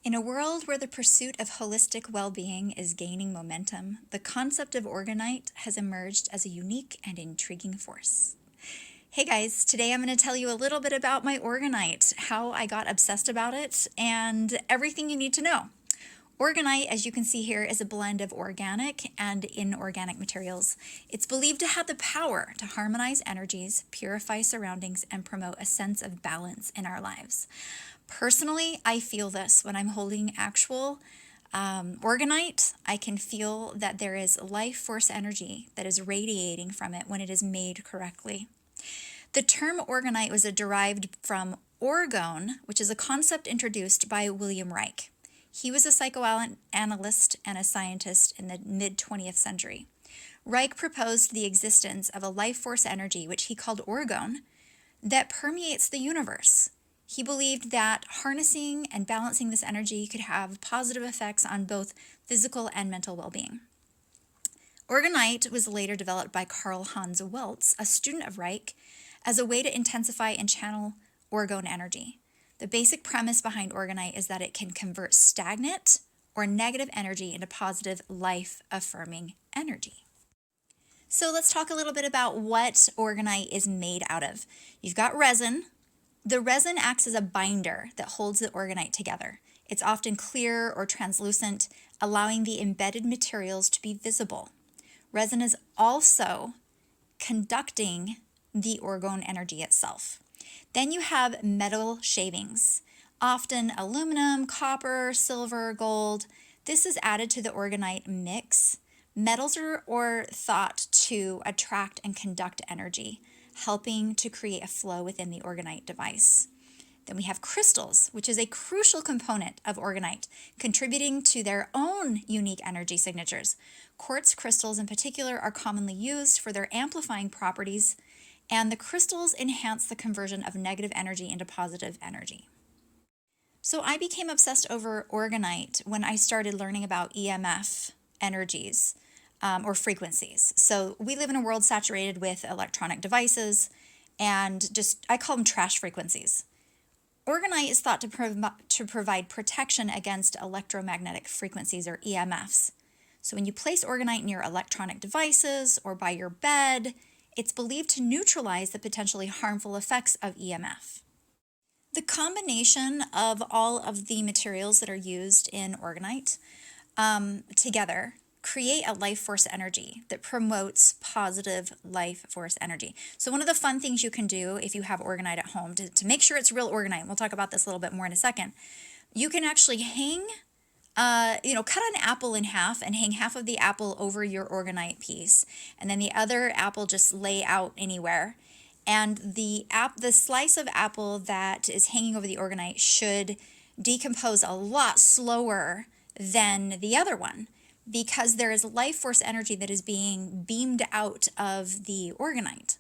In a world where the pursuit of holistic well-being is gaining momentum, the concept of orgonite has emerged as a unique and intriguing force. Hey guys, today I'm going to tell you a little bit about my orgonite, how I got obsessed about it, and everything you need to know. Orgonite, as you can see here, is a blend of organic and inorganic materials. It's believed to have the power to harmonize energies, purify surroundings, and promote a sense of balance in our lives. Personally, I feel this when I'm holding actual orgonite. I can feel that there is life force energy that is radiating from it when it is made correctly. The term orgonite was derived from orgone, which is a concept introduced by William Reich. He was a psychoanalyst and a scientist in the mid-20th century. Reich proposed the existence of a life force energy, which he called orgone, that permeates the universe. He believed that harnessing and balancing this energy could have positive effects on both physical and mental well-being. Orgonite was later developed by Karl Hans Weltz, a student of Reich, as a way to intensify and channel orgone energy. The basic premise behind orgonite is that it can convert stagnant or negative energy into positive, life-affirming energy. So let's talk a little bit about what orgonite is made out of. You've got resin. The resin acts as a binder that holds the orgonite together. It's often clear or translucent, allowing the embedded materials to be visible. Resin is also conducting the orgone energy itself. Then you have metal shavings, often aluminum, copper, silver, gold. This is added to the orgonite mix. Metals are thought to attract and conduct energy, helping to create a flow within the orgonite device. Then we have crystals, which is a crucial component of orgonite, contributing to their own unique energy signatures. Quartz crystals in particular are commonly used for their amplifying properties, and the crystals enhance the conversion of negative energy into positive energy. So I became obsessed over orgonite when I started learning about EMF energies or frequencies. So we live in a world saturated with electronic devices and I call them trash frequencies. Orgonite is thought to provide protection against electromagnetic frequencies or EMFs. So when you place orgonite in your electronic devices or by your bed, it's believed to neutralize the potentially harmful effects of EMF. The combination of all of the materials that are used in orgonite together create a life force energy that promotes positive life force energy. So one of the fun things you can do if you have orgonite at home to make sure it's real orgonite, and we'll talk about this a little bit more in a second, you can actually hang cut an apple in half and hang half of the apple over your orgonite piece, and then the other apple just lay out anywhere. And the slice of apple that is hanging over the orgonite should decompose a lot slower than the other one, because there is life force energy that is being beamed out of the orgonite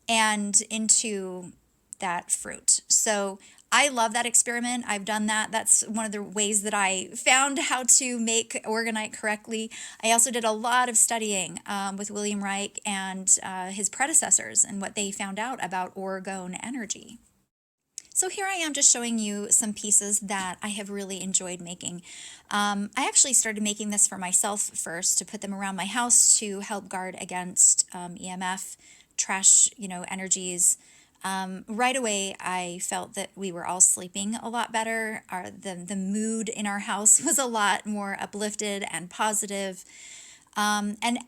and into that fruit. So I love that experiment. I've done that. That's one of the ways that I found how to make orgonite correctly. I also did a lot of studying with William Reich and his predecessors and what they found out about orgone energy. So here I am just showing you some pieces that I have really enjoyed making. I actually started making this for myself first to put them around my house to help guard against EMF, trash, energies. Right away, I felt that we were all sleeping a lot better. The mood in our house was a lot more uplifted and positive. And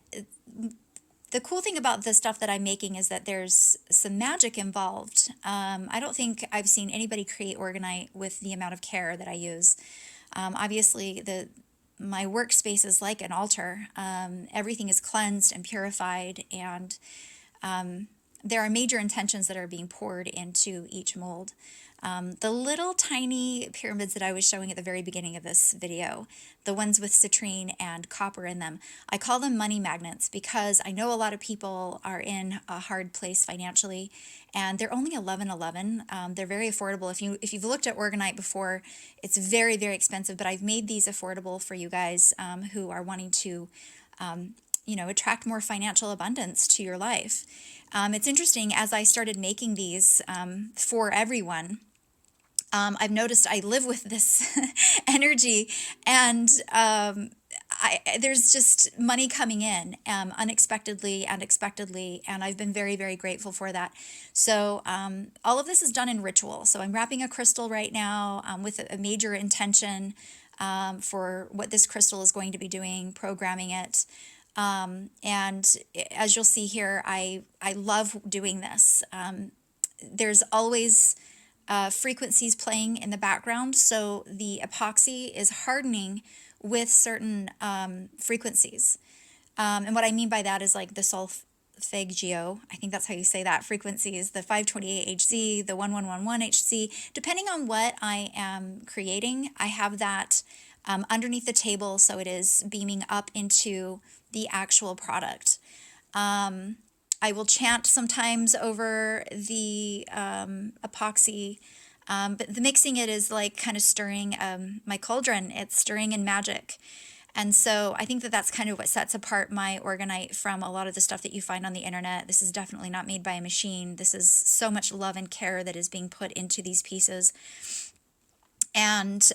the cool thing about the stuff that I'm making is that there's some magic involved. I don't think I've seen anybody create orgonite with the amount of care that I use. Obviously, my workspace is like an altar. Everything is cleansed and purified, and there are major intentions that are being poured into each mold. The little tiny pyramids that I was showing at the very beginning of this video, the ones with citrine and copper in them, I call them money magnets because I know a lot of people are in a hard place financially, and they're only $11.11. They're very affordable. If you've looked at orgonite before, it's very, very expensive, but I've made these affordable for you guys who are wanting to attract more financial abundance to your life. It's interesting, as I started making these for everyone, I've noticed I live with this energy, and there's just money coming in unexpectedly and expectedly, and I've been very, very grateful for that. So all of this is done in ritual. So I'm wrapping a crystal right now with a major intention for what this crystal is going to be doing, programming it. And as you'll see here, I love doing this. There's always frequencies playing in the background, so the epoxy is hardening with certain frequencies. And what I mean by that is like the solfeggio, I think that's how you say that, frequencies, the 528Hz, the 1111Hz. Depending on what I am creating, I have that underneath the table, so it is beaming up into the actual product. I will chant sometimes over the epoxy, but the mixing it is like kind of stirring my cauldron. It's stirring in magic. And so I think that that's kind of what sets apart my orgonite from a lot of the stuff that you find on the internet. This is definitely not made by a machine. This is so much love and care that is being put into these pieces. And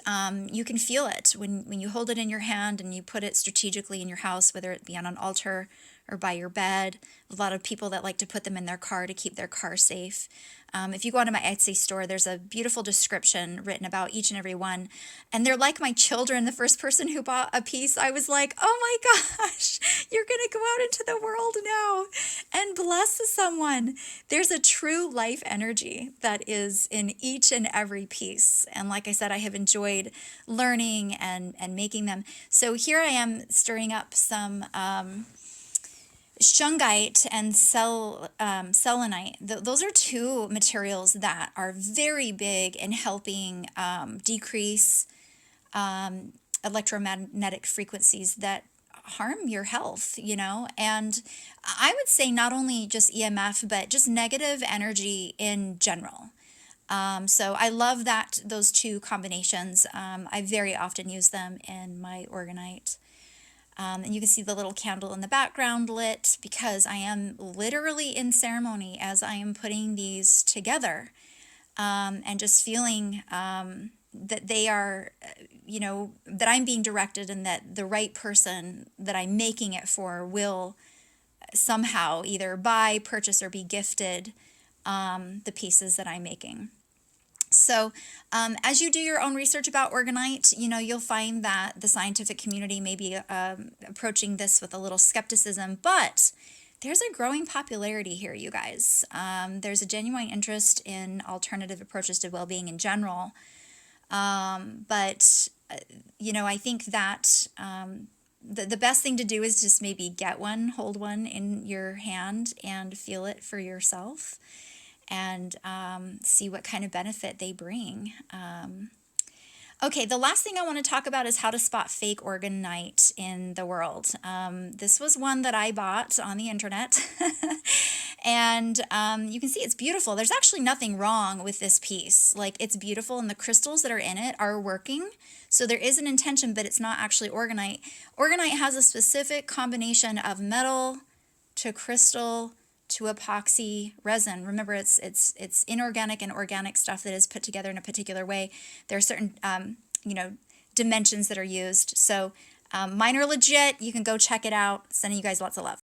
you can feel it when you hold it in your hand and you put it strategically in your house, whether it be on an altar or by your bed. A lot of people that like to put them in their car to keep their car safe. If you go onto my Etsy store, there's a beautiful description written about each and every one. And they're like my children. The first person who bought a piece, I was like, oh my gosh, you're going to go out into the world now and bless someone. There's a true life energy that is in each and every piece. And like I said, I have enjoyed learning and making them. So here I am stirring up some shungite and selenite. Those are two materials that are very big in helping decrease electromagnetic frequencies that harm your health, you know. And I would say not only just EMF, but just negative energy in general. So I love those two combinations. I very often use them in my orgonite. And you can see the little candle in the background lit because I am literally in ceremony as I am putting these together, and just feeling that they are, that I'm being directed and that the right person that I'm making it for will somehow either buy, purchase, or be gifted the pieces that I'm making. So as you do your own research about orgonite, you'll find that the scientific community may be approaching this with a little skepticism, but there's a growing popularity here, you guys. There's a genuine interest in alternative approaches to well-being in general. But I think that the best thing to do is just maybe get one, hold one in your hand and feel it for yourself, and see what kind of benefit they bring. Okay, the last thing I want to talk about is how to spot fake orgonite in the world. This was one that I bought on the internet, and you can see it's beautiful. There's actually nothing wrong with this piece. Like, it's beautiful, and the crystals that are in it are working. So there is an intention, but it's not actually orgonite. Orgonite has a specific combination of metal to crystal to epoxy resin. Remember, it's inorganic and organic stuff that is put together in a particular way. There are certain dimensions that are used. So mine are legit. You can go check it out. Sending you guys lots of love.